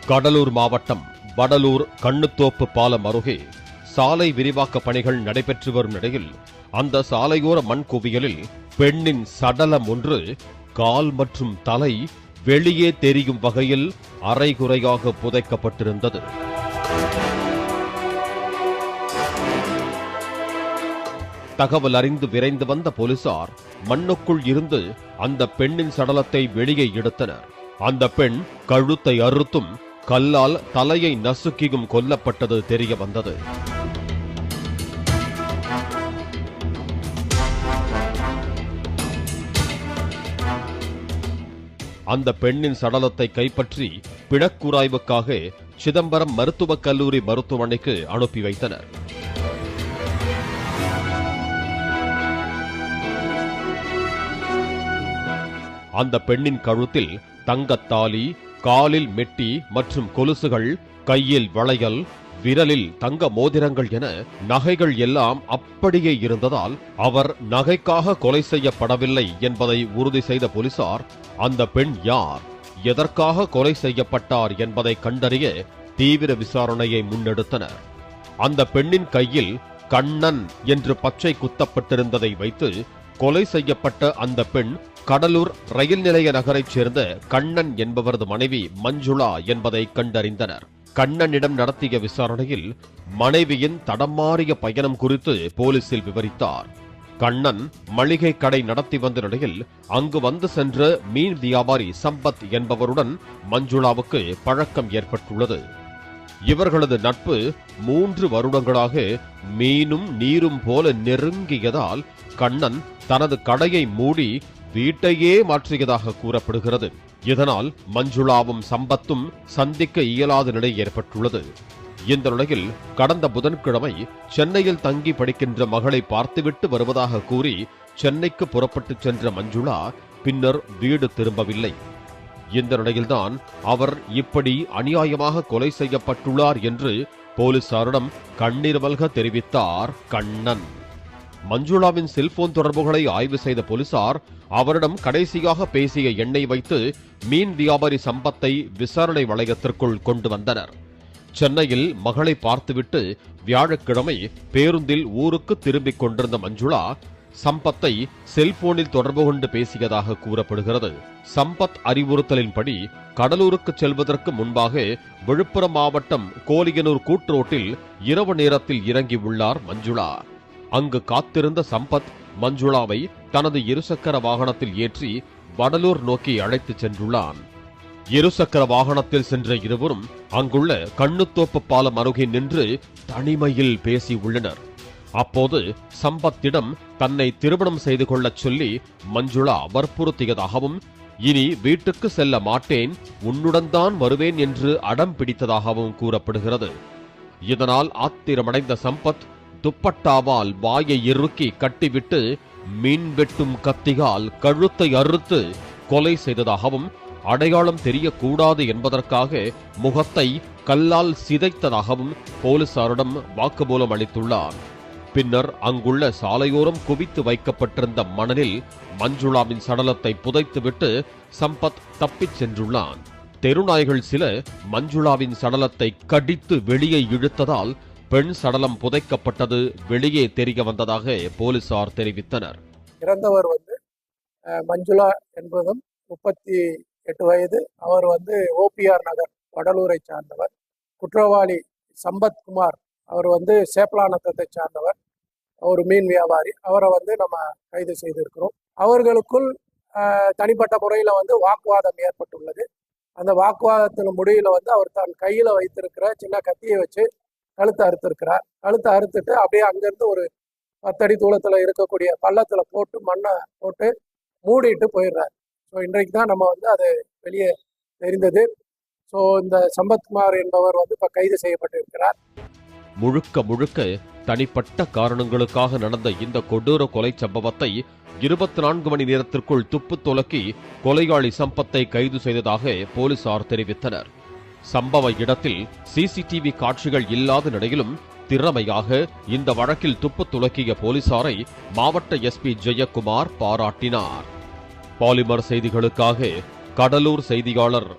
கடலூர் மாவட்டம் வடலூர் கண்ணுத்தோப்பு பாலம் அருகே சாலை விரிவாக்க பணிகள் நடைபெற்று வரும் நிலையில் அந்த சாலையோர மண் குவியலில் பெண்ணின் சடலம் ஒன்று கால் மற்றும் தலை வெளியே தெரியும் வகையில் அரைகுறையாக புதைக்கப்பட்டிருந்தது. தகவல் அறிந்து விரைந்து வந்த போலீசார் மண்ணுக்குள் இருந்து அந்த பெண்ணின் சடலத்தை வெளியே எடுத்தனர். அந்த பெண் கழுத்தை அறுத்தும் கல்லால் தலையை நசுக்கியும் கொல்லப்பட்டது தெரிய வந்தது. அந்த பெண்ணின் சடலத்தை கைப்பற்றி பிணக்கூராய்வுக்காக சிதம்பரம் மருத்துவக் கல்லூரி மருத்துவமனைக்கு அனுப்பி வைத்தனர். அந்த பெண்ணின் கழுத்தில் தங்கத்தாலி, காலில் மெட்டி மற்றும் கொலுசுகள், கையில் வளையல், விரலில் தங்க மோதிரங்கள் என நகைகள் எல்லாம் அப்படியே இருந்ததால் அவர் நகைக்காக கொலை செய்யப்படவில்லை என்பதை உறுதி செய்த போலீசார் அந்த பெண் யார், எதற்காக கொலை செய்யப்பட்டார் என்பதை கண்டறிய தீவிர விசாரணையை முன்னெடுத்தனர். அந்த பெண்ணின் கையில் கண்ணன் என்று பச்சை குத்தப்பட்டிருந்ததை வைத்து கொலை செய்யப்பட்ட அந்த பெண் கடலூர் ரயில் நிலைய நகரைச் சேர்ந்த கண்ணன் என்பவரது மனைவி மஞ்சுளா என்பதை கண்டறிந்தனர். கண்ணனிடம் நடத்திய விசாரணையில் மனைவியின் தடமாறிய பயணம் குறித்து போலீசில் விவரித்தார். கண்ணன் மளிகை கடை நடத்தி வந்த நிலையில் அங்கு வந்து சென்ற மீன் வியாபாரி சம்பத் என்பவருடன் மஞ்சுளாவுக்கு பழக்கம் ஏற்பட்டுள்ளது. இவர்களது நட்பு 3 வருடங்களாக மீனும் நீரும் போல நெருங்கியதால் கண்ணன் தனது கடையை மூடி வீட்டையே மாற்றியதாக கூறப்படுகிறது. இதனால் மஞ்சுளாவும் சம்பத்தும் சந்திக்க இயலாத நிலை ஏற்பட்டுள்ளது. இந்த நிலையில் கடந்த புதன்கிழமை சென்னையில் தங்கி படிக்கின்ற மகளை பார்த்துவிட்டு வருவதாக கூறி சென்னைக்கு புறப்பட்டு சென்ற மஞ்சுளா பின்னர் வீடு திரும்பவில்லை. இந்த நிலையில்தான் அவர் இப்படி அநியாயமாக கொலை செய்யப்பட்டுள்ளார் என்று போலீசாரிடம் கண்ணீர் மல்க தெரிவித்தார் கண்ணன். மஞ்சுளாவின் செல்போன் தொடர்புகளை ஆய்வு செய்த போலீசார் அவரிடம் கடைசியாக பேசிய எண்ணை வைத்து மீன் வியாபாரி சம்பத்தை விசாரணை வளையத்திற்குள் கொண்டு வந்தனர். சென்னையில் மகளை பார்த்துவிட்டு வியாழக்கிழமை பேருந்தில் ஊருக்கு திரும்பிக் கொண்டிருந்த மஞ்சுளா சம்பத்தை செல்போனில் தொடர்பு கொண்டு பேசியதாக கூறப்படுகிறது. சம்பத் அறிவுறுத்தலின்படி கடலூருக்கு செல்வதற்கு முன்பாக விழுப்புரம் மாவட்டம் கோலியனூர் கூட்ரோட்டில் இரவு நேரத்தில் இறங்கியுள்ளார் மஞ்சுளா. அங்கு காத்திருந்த சம்பத் மஞ்சுளாவை தனது இருசக்கர வாகனத்தில் ஏற்றி வடலூர் நோக்கி அழைத்துச் சென்றுள்ளான். இருசக்கர வாகனத்தில் சென்ற இருவரும் அங்குள்ள கண்ணுத்தோப்பு பாலம் அருகே நின்று தனிமையில் பேசியுள்ளனர். அப்போது சம்பத்திடம் தன்னை திருமணம் செய்து கொள்ளச் சொல்லி மஞ்சுளா வற்புறுத்தியதாகவும் இனி வீட்டுக்கு செல்ல மாட்டேன், உன்னுடன் தான் வருவேன் என்று அடம் பிடித்ததாகவும் கூறப்படுகிறது. இதனால் ஆத்திரமடைந்த சம்பத் துப்பட்டாவால் வாயை இறுக்கி கட்டிவிட்டு மீன் வெட்டும் கத்தியால் கழுத்தை அறுத்து கொலை செய்ததாகவும் அடையாளம் தெரியக்கூடாது என்பதற்காக முகத்தை கல்லால் சிதைத்ததாகவும் போலீசாரிடம் வாக்குமூலம் அளித்துள்ளார். பின்னர் அங்குள்ள சாலையோரம் குவித்து வைக்கப்பட்டிருந்த மணலில் மஞ்சுளாவின் சடலத்தை புதைத்துவிட்டு சம்பத் தப்பிச் சென்றுள்ளான். தெருநாய்கள் சில மஞ்சுளாவின் சடலத்தை கடித்து வெளியே இழுத்ததால் பெண் சடலம் புதைக்கப்பட்டது வெளியே தெரிய வந்ததாக போலீசார் தெரிவித்தனர். இறந்தவர் மஞ்சுளா என்பதும் 38 வயது. அவர் OPR நகர் வடலூரை சார்ந்தவர். குற்றவாளி சம்பத்குமார் அவர் சேப்பலாநத்தத்தை சார்ந்தவர். ஒரு மீன் வியாபாரி. அவரை நம்ம கைது செய்திருக்கிறோம். அவர்களுக்குள் தனிப்பட்ட முறையில் வாக்குவாதம் ஏற்பட்டுள்ளது. அந்த வாக்குவாதத்தின் முடிவில் அவர் தன் கையில் வைத்திருக்கிற சின்ன கத்தியை வச்சு கழுத்தை அறுத்திருக்கிறார். கழுத்தை அறுத்துட்டு அப்படியே அங்கிருந்து ஒரு 10 அடி தூரத்தில் இருக்கக்கூடிய பள்ளத்தில் போட்டு மண்ணை போட்டு மூடிட்டு போயிடுறார். ஸோ இன்றைக்கு தான் நம்ம அது வெளியே தெரிந்தது. ஸோ இந்த சம்பத்குமார் என்பவர் இப்போ கைது செய்யப்பட்டிருக்கிறார். முழுக்க தனிப்பட்ட காரணங்களுக்காக நடந்த இந்த கொடூர கொலை சம்பவத்தை 24 மணி நேரத்திற்குள் துப்பு துலக்கி கொலையாளி சம்பத்தை கைது செய்ததாக போலீசார் தெரிவித்தனர். சம்பவ இடத்தில் சிசிடிவி காட்சிகள் இல்லாத நிலையிலும் திறமையாக இந்த வழக்கில் துப்பு துலக்கிய போலீசாரை மாவட்ட எஸ்பி ஜெயக்குமார் பாராட்டினார். பாலிமர் செய்திகளுக்காக கடலூர் செய்தியாளர்